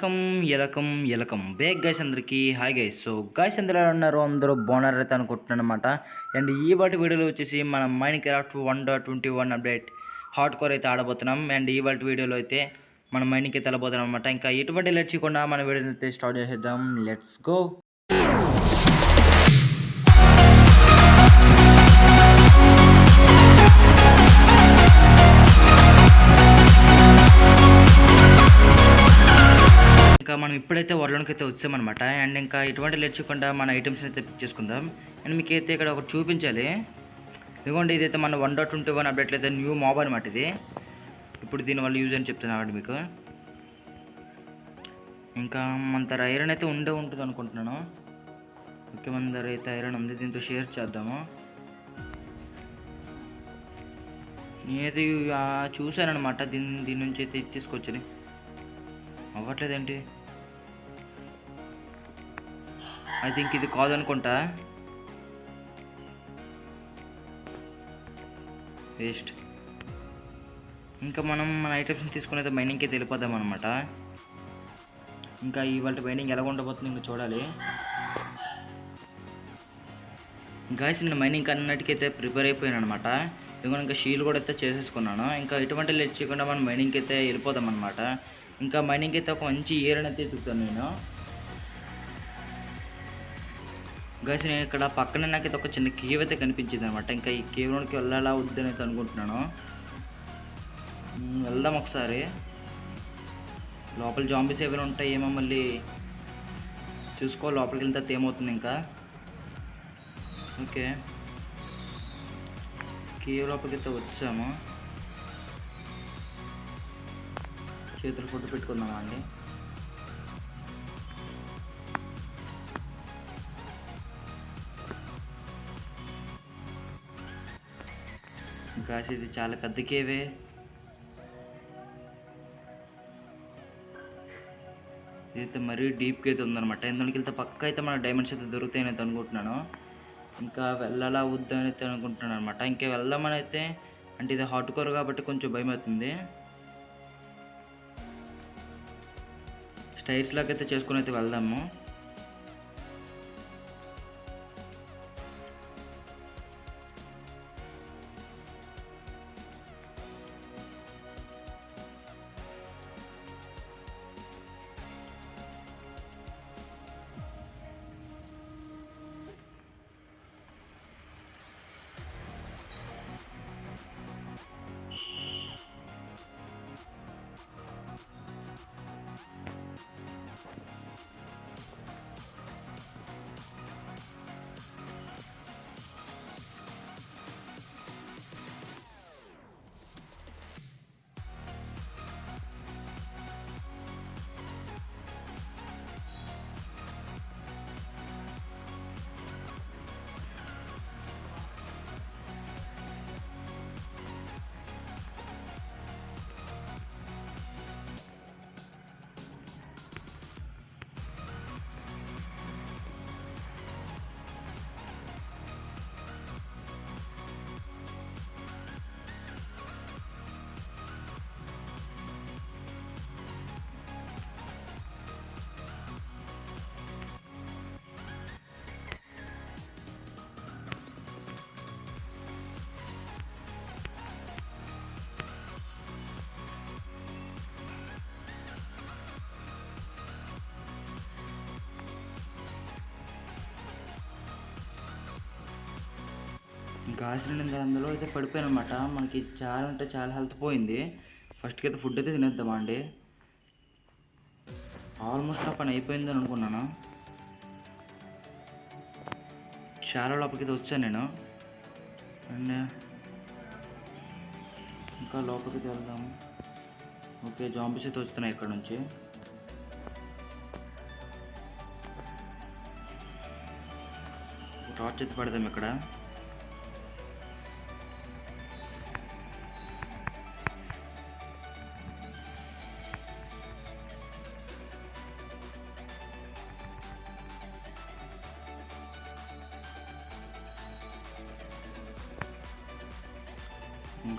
ఎలకం ఎలకం ఎలకం Baig guys అందరికీ hi guys. So guys అందరూ ఎలా ఉన్నారు? అందరూ బాగున్నారైతే అనుకుంటున్నాను అనమాట. అండ్ ఈ వాటి వీడియోలో వచ్చేసి మనం మైన్క్రాఫ్ట్ 1.21 అప్డేట్ హార్డ్ కోర్ అయితే ఆడబోతున్నాం. అండ్ ఈ వాటి వీడియోలో అయితే మనం మైనింగ్కి అయితే వెళ్ళబోతున్నాం అనమాట. ఇంకా ఎటువంటి లేట్ చేయకుండా మన వీడియోని అయితే స్టార్ట్ చేసేద్దాం. Let's go. ఇంకా మనం ఇప్పుడైతే వరలోనికి అయితే వచ్చామన్నమాట. అండ్ ఇంకా ఎటువంటి లేట్ చేయకుండా మన ఐటమ్స్ని అయితే పిక్ చేసుకుందాం. అండ్ మీకైతే ఇక్కడ ఒకటి చూపించాలి. ఇదిగోండి, ఇదైతే మన 1.21 అప్డేట్లో అయితే న్యూ మాబ్ అనమాట. ఇది ఇప్పుడు దీనివల్ల యూజ్ అని చెప్తున్నాను మీకు. ఇంకా మన దగ్గర ఐరన్ అయితే ఉంటుంది అనుకుంటున్నాను. ఓకే, మన దగ్గర అయితే ఐరన్ ఉంది, దీంతో షేర్ చేద్దాము. నేనైతే చూశానమాట, దీని నుంచి అయితే తీసుకొచ్చి అవ్వట్లేదేంటి. ఐ థింక్ ఇది కాదనుకుంటా, వేస్ట్. ఇంకా మనం మన ఐటమ్స్ని తీసుకుని అయితే మైనింగ్కి అయితే వెళ్ళిపోదాం అనమాట. ఇంకా ఇవాళ మైనింగ్ ఎలా ఉండబోతుంది ఇంకా చూడాలి. గాయస్, నేను మైనింగ్ అన్నిటికైతే ప్రిపేర్ అయిపోయాను అనమాట. ఇంకొక ఇంకా షీల్ కూడా అయితే చేసేసుకున్నాను. ఇంకా ఎటువంటి లేట్ చేయకుండా మనం మైనింగ్కి అయితే వెళ్ళిపోదాం అనమాట. ఇంకా మైనింగ్కి అయితే ఒక మంచి ఏరియా అయితే ఎత్తుకుతాను నేను. గైస్, నేను ఇక్కడ పక్కన నాకైతే ఒక చిన్న కేవ్ అయితే కనిపించింది అనమాట. ఇంకా ఈ కేవ్లోకి వెళ్ళాలా వద్దని అయితే అనుకుంటున్నాను. వెళ్దాం ఒకసారి. లోపల జాంబీస్ ఏమైనా ఉంటాయేమో, మళ్ళీ చూసుకో. లోపలికి వెళ్తే ఏమవుతుంది ఇంకా. ఓకే, కేవ్ లోపలికి అయితే వచ్చాము. చేతులు ఫోటో పెట్టుకుందామా అండి. ఇంకా ఇది చాలా పెద్ద కేవే. ఇదైతే మరీ డీప్గా అయితే ఉందన్నమాట. ఇందులోకి వెళ్తే పక్క అయితే మన డైమండ్స్ అయితే దొరుకుతాయని అయితే అనుకుంటున్నాను. ఇంకా వెళ్ళాలా వద్దని అయితే అనుకుంటున్నాను అనమాట. ఇంకా వెళ్దామని అయితే, అంటే ఇది హార్డ్ కోర్ కాబట్టి కొంచెం భయం అవుతుంది. స్టైర్స్ లాగా అయితే చేసుకుని అయితే వెళ్దాము. గాజులు అందులో అయితే పడిపోయాను అనమాట. మనకి చాలా అంటే చాలా హెల్త్ పోయింది. ఫస్ట్కి అయితే ఫుడ్ అయితే తినేద్దామా అండి. ఆల్మోస్ట్ నా పని అయిపోయిందని అనుకున్నాను. చాలా లోపలికి అయితే వచ్చాను నేను. అండ్ ఇంకా లోపలికి వెళ్దాము. ఓకే, జాంబీస్ అయితే వస్తున్నాయి ఇక్కడ నుంచి. టార్చ్ అయితే పడదాం ఇక్కడ.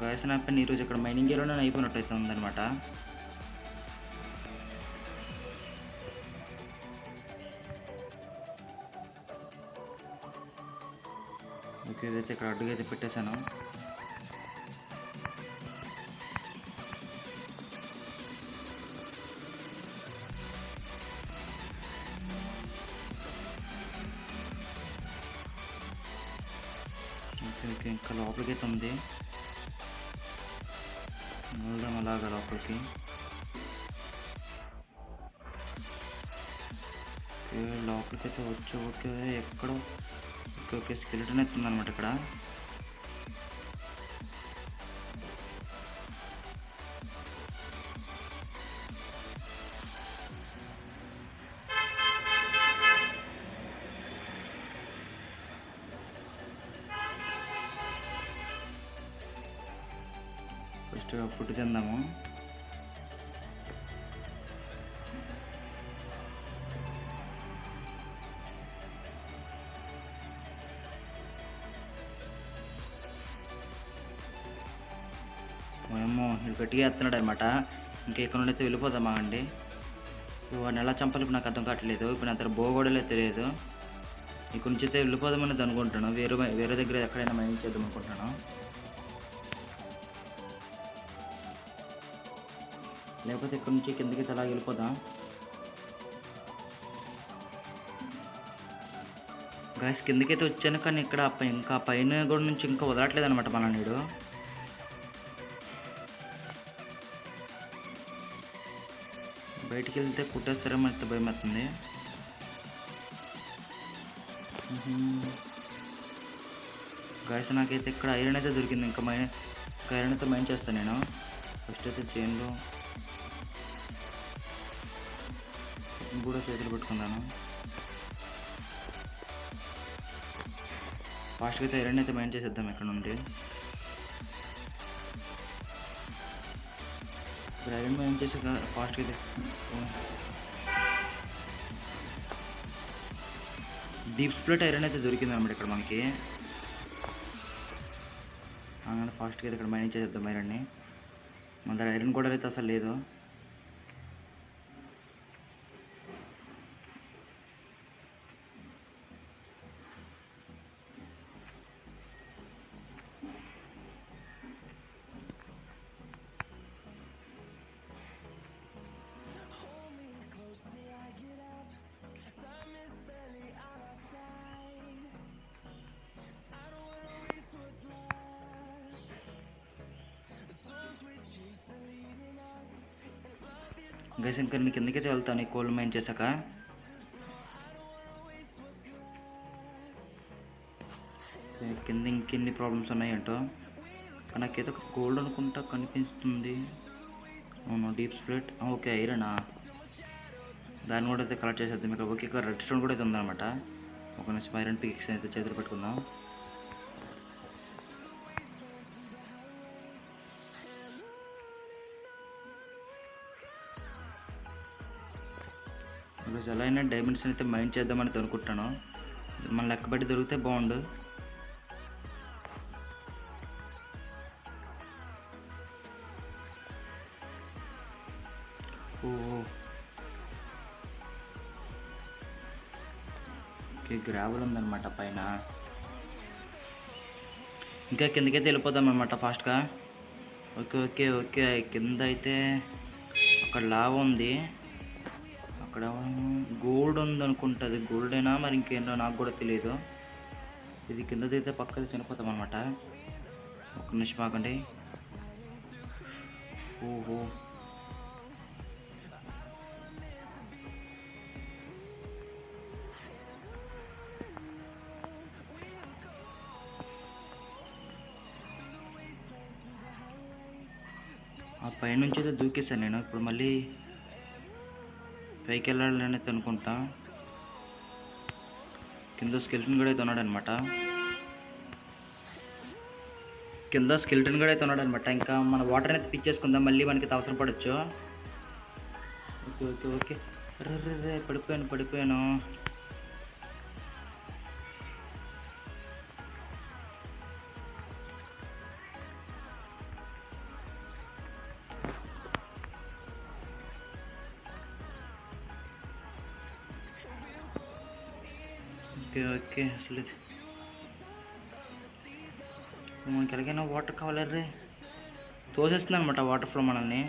గాయస్, నా పని ఈరోజు ఇక్కడ మైనింగ్ ఏరియాలోనే అయిపోయినట్టయితే ఉందన్నమాట. ఓకే, ఇదైతే ఇక్కడ అడ్డుగా అయితే పెట్టేశాను. ఓకే ఓకే, ఇంకా లోపలికి అయితే ఉంది. వెళ్దాం అలాగా లోపలికి. ఓకే, లోపలికి అయితే వచ్చి ఓకే ఎక్కడో ఓకే ఓకే స్కెలిటన్ అయితే ఉందన్నమాట ఇక్కడ. ఫస్ట్ ఫుడ్ తిందాము. ఏమో ఇది గట్టిగా ఎత్తున్నాడు అనమాట. ఇంకా ఇక్కడ నుండి అయితే వెళ్ళిపోదామా అండి. వాడిని ఎలా చంపాలి ఇప్పుడు నాకు అర్థం కావట్లేదు. ఇప్పుడు నా దగ్గర బోగోడలే తెలియదు. ఇక్కడ నుంచి అయితే వెళ్ళిపోదామనేది అనుకుంటాను. వేరే దగ్గర ఎక్కడైనా మైండ్ చేద్దాం అనుకుంటాను. లేకపోతే ఇక్కడ నుంచి కిందకి అలా వెళ్ళిపోదాం. గాయస్ కిందకైతే వచ్చాను, కానీ ఇక్కడ ఇంకా పైన కూడా నుంచి ఇంకా వదలట్లేదు అనమాట మన నీడు. బయటికి వెళ్తే కుట్టేస్తారేమో అంత భయం అవుతుంది. గాయస్ నాకైతే ఇక్కడ ఐరన్ అయితే దొరికింది. ఇంకా ఐరన్ అయితే మైండ్ చేస్తాను నేను. ఫస్ట్ అయితే చైన్లో కూడా చేతులు పెట్టుకున్నాను. ఫాస్ట్గా అయితే ఐరన్ అయితే మైండ్ చేసేద్దాం ఇక్కడ నుండి. ఇప్పుడు ఐరన్ మైండ్ చేసి ఫాస్ట్గా అయితే డీప్ స్ప్లిట్ ఐరన్ అయితే దొరికింది అనమాట ఇక్కడ మనకి. అలానే ఫాస్ట్గా అయితే ఇక్కడ మైండ్ చేసేద్దాం ఐరన్ని. మన దగ్గర ఐరన్ కూడా అయితే అసలు లేదు. గైస్ ఇంకా నేను కిందకైతే వెళ్తాను ఈ కోల్ మైన్ చేశాక. కింద ఇంకెన్ని ప్రాబ్లమ్స్ ఉన్నాయంటో. నాకైతే ఒక గోల్డ్ అనుకుంటా కనిపిస్తుంది. అవును, డీప్ స్ప్లిట్. ఓకే ఐరనా, దాన్ని కూడా అయితే కలెక్ట్ చేసేద్దాం. మీకు ఓకే రెడ్ స్టోన్ కూడా అయితే ఉందన్నమాట. ఒక నిమిషం ఐరన్ పిక్స్ అయితే చేతులు పెట్టుకుందాం. ఈరోజు ఎలా అయినా డైమండ్స్ అయితే మైండ్ చేద్దామని అనుకుంటాను. మన లెక్క బట్టి దొరికితే బాగుండు. ఓకే గ్రావెల్ ఉందన్నమాట పైన. ఇంకా కిందకైతే వెళ్ళిపోదాం అనమాట ఫాస్ట్గా. ఓకే ఓకే ఓకే కింద అయితే అక్కడ లావా ఉంది. అక్కడ గోల్డ్ ఉందనుకుంటుంది. గోల్డ్ అయినా మరి ఇంకేంటో నాకు కూడా తెలియదు. ఇది కిందదైతే పక్కది చనిపోతాం అనమాట. ఒక నిమిషం ఆగండి. ఓహో ఆ పైనుంచి అయితే దూకేశాను నేను. ఇప్పుడు మళ్ళీ పైకి వెళ్ళాలని అయితే అనుకుంటా. కింద స్కెల్టన్ కూడా అయితే ఉన్నాడనమాట. ఇంకా మన వాటర్ అయితే పిచ్చేసుకుందాం. మళ్ళీ మనకి అవసరం పడవచ్చు. ఓకే ఓకే ఓకే రే పడిపోయాను. ఓకే ఓకే అసలు మనకి ఎలాగైనా వాటర్ కావాలి. తోసేస్తుంది అనమాట వాటర్ ఫ్లో మనల్ని.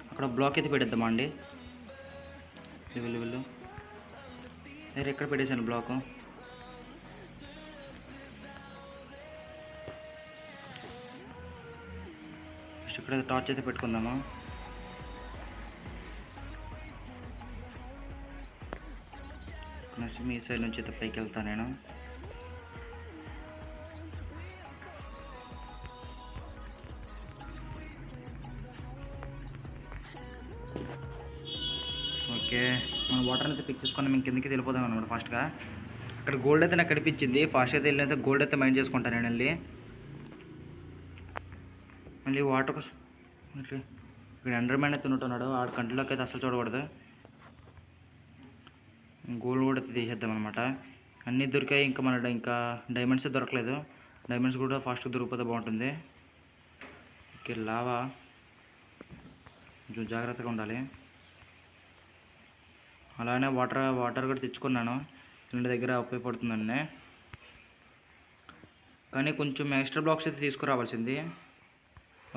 అక్కడ బ్లాక్ అయితే పెట్టేద్దామా అండి? వెళ్ళు. వేరే ఎక్కడ పెట్టేశాను బ్లాకు? ఫస్ట్ ఇక్కడ టార్చ్ అయితే పెట్టుకుందామా? నెక్స్ట్ మీ సైడ్ నుంచి అయితే పైకి వెళ్తాను నేను. ఓకే, మనం వాటర్ అయితే పిక్ చేసుకొని మేము కిందకి వెళ్ళిపోదాం అనమాట ఫాస్ట్గా. అక్కడ గోల్డ్ అయితే నాకు కనిపించింది. ఫాస్ట్గా అయితే వెళ్ళినైతే గోల్డ్ అయితే మైండ్ చేసుకుంటాను నేను వెళ్ళి. మళ్ళీ వాటర్ కోసం ఇక్కడ అండర్ మ్యాన్ అయితే ఉంటున్నాడు. ఆడ కంట్లోకి అయితే అసలు చూడకూడదు. గోల్డ్ కూడా అయితే తీసేద్దాం అనమాట. అన్నీ దొరికాయి, ఇంకా మన ఇంకా డైమండ్స్ దొరకలేదు. డైమండ్స్ కూడా ఫాస్ట్గా దొరికిపోతే బాగుంటుంది. ఓకే, లావా కొంచెం జాగ్రత్తగా ఉండాలి. అలానే వాటర్ కూడా తెచ్చుకున్నాను. ఇంటి దగ్గర ఉపయోగపడుతుందండి. కానీ కొంచెం ఎక్స్ట్రా బ్లాక్స్ అయితే తీసుకురావాల్సింది.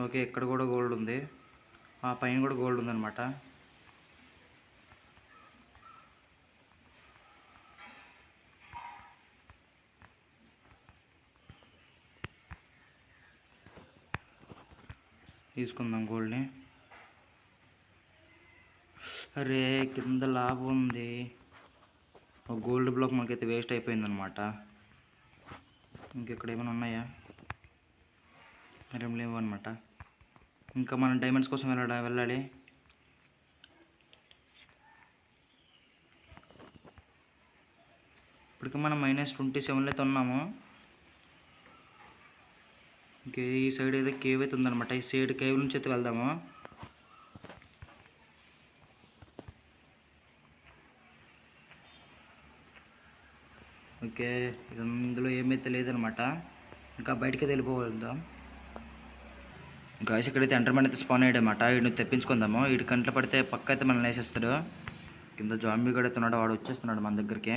ఓకే, ఇక్కడ కూడా గోల్డ్ ఉంది. ఆ పైన కూడా గోల్డ్ ఉందన్నమాట. తీసుకుందాం గోల్డ్ని. అరే, కింద లాభం ఉంది. ఒక గోల్డ్ బ్లాక్ మనకైతే వేస్ట్ అయిపోయిందనమాట. ఇంకెక్కడ ఏమైనా ఉన్నాయా? మరేం లేవు అనమాట. ఇంకా మనం డైమండ్స్ కోసం వెళ్ళాలి. ఇప్పటికి మనం -27 అయితే ఉన్నాము. ఇంకే ఈ సైడ్ అయితే కేవ్ అయితే ఉందన్నమాట. ఈ సైడ్ కేవ్ నుంచి అయితే వెళ్దాము. ఓకే, ఇందులో ఏమైతే లేదనమాట. ఇంకా బయటకి వెళ్ళిపోదాం. గాయస్, ఇక్కడైతే ఎంటర్మెంట్ అయితే స్పాన్ అయ్యాడనమాట. వీడిని తెప్పించుకుందాము. వీడి కంట్లో పడితే పక్క అయితే మనం వేసేస్తాడు. కింద జాంబీ గడ అవుతున్నాడు, వాడు వచ్చేస్తున్నాడు మన దగ్గరికి.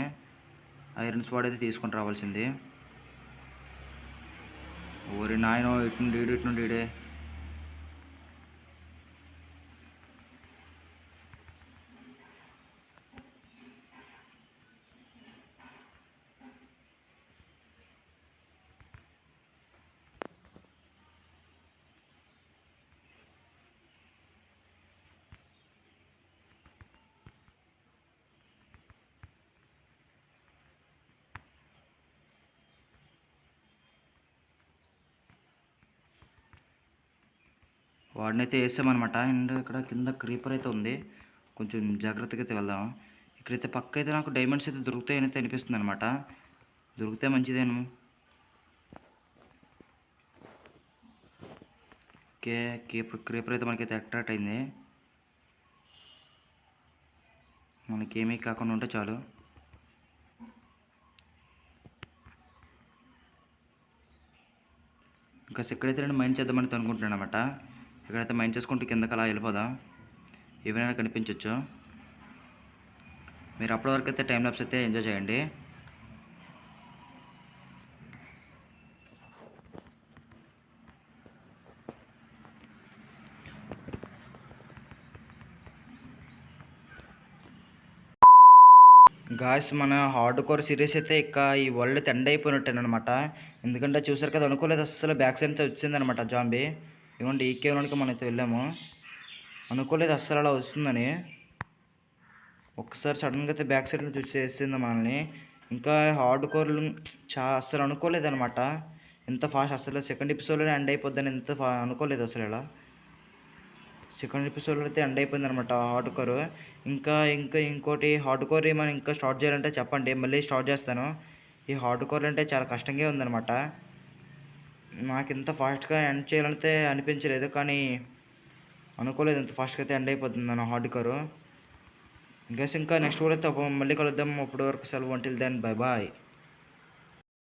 ఐరన్ స్వాడ్ అయితే తీసుకొని రావాల్సింది. ఓరి నాయనో, ఇటు నుండి ఈడే. వాడినైతే వేసామన్నమాట. అండ్ ఇక్కడ కింద క్రీపర్ అయితే ఉంది. కొంచెం జాగ్రత్తగా అయితే వెళ్దాం. ఇక్కడైతే పక్క అయితే నాకు డైమండ్స్ అయితే దొరుకుతాయని అయితే అనిపిస్తుంది అనమాట. దొరికితే మంచిదేను. ఓకే, క్రీపర్ అయితే మనకైతే అట్రాక్ట్ అయింది. మనకేమీ కాకుండా ఉంటే చాలు. ఇంకా ఇక్కడైతే నేను మైండ్ చేద్దామని అనుకుంటున్నాను అనమాట. ఇక్కడైతే మైండ్ చేసుకుంటూ కిందకి అలా వెళ్ళిపోదాం. ఏమైనా కనిపించవచ్చు. మీరు అప్పటి వరకు అయితే టైం లాప్స్ అయితే ఎంజాయ్ చేయండి. గాయస్, మన హార్డ్ కోర్ సిరీస్ అయితే ఇక ఈ వరల్డ్ అయితే ఎండ్ అయిపోయినట్టేనమాట. ఎందుకంటే చూసారు కదా, అనుకోలేదు అసలు బ్యాక్ సైడ్ అయితే వచ్చిందనమాట జాంబీ. ఇవ్వండి, ఈ కేవలానికి మనం అయితే వెళ్ళాము. అనుకోలేదు అస్సలు అలా వస్తుందని. ఒక్కసారి సడన్గా అయితే బ్యాక్ సైడ్ నుంచి వచ్చేసింది మనల్ని. ఇంకా హార్డ్ కోర్లు చాలా అస్సలు అనుకోలేదు అనమాట. ఎంత ఫాస్ట్ అసలు సెకండ్ ఎపిసోడ్లోనే ఎండ్ అయిపోద్దని అనుకోలేదు అసలు. ఇలా సెకండ్ ఎపిసోడ్లో అయితే ఎండ్ అయిపోయింది అనమాట హార్డ్ కోర్. ఇంకోటి హార్డ్ కోర్ మనం ఇంకా స్టార్ట్ చేయాలంటే చెప్పండి, మళ్ళీ స్టార్ట్ చేస్తాను. ఈ హార్డ్ కోర్ అంటే చాలా కష్టంగా ఉందన్నమాట. నాకు ఇంత ఫాస్ట్గా ఎండ్ చేయాలంటే అనిపించలేదు, కానీ అనుకోలేదు ఇంత ఫాస్ట్గా అయితే ఎండ్ అయిపోతుంది నా హార్డ్ కోర్. ఇంకా నెక్స్ట్ కూడా అయితే మళ్ళీ కలుద్దాం. అప్పటి వరకు సెలవు. Until then, bye bye.